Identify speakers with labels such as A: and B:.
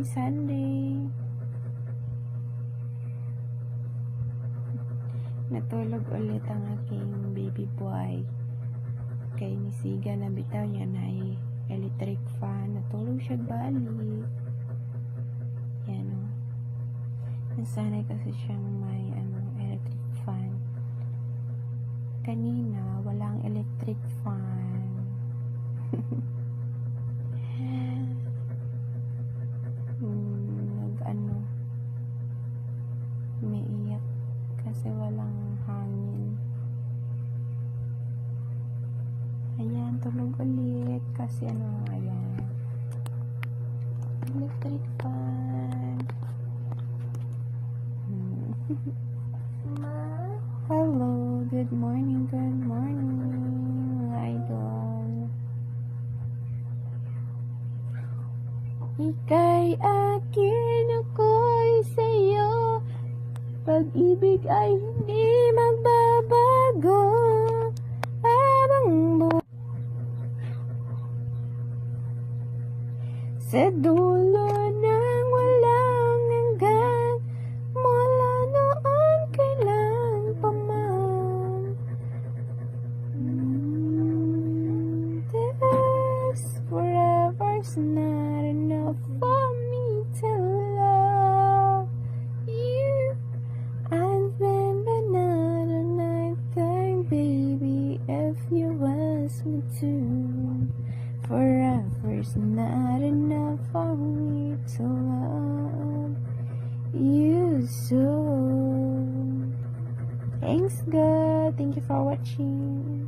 A: Sunday. Natulog ulit ang aking baby boy. Kay nisiga na bitaw niya na electric fan. Natulog siya balik. Yan o. Nasanay kasi siyang may electric fan. Kanina, walang electric fan. Umiiyak kasi walang hangin. Ayan, tulog ulit kasi ayan, electric fan. Hello, good morning, mga idol. Ika'y akin, ako'y sa'yo. Pag-ibig ay hindi magbabago habang sa dulo ng walang hanggan, mula noon kailan pa man. This forever's not enough for me to love you. I'd spend another night there, baby, if you ask me to. Forever's not enough for me to love you so. Thanks God. Thank you for watching.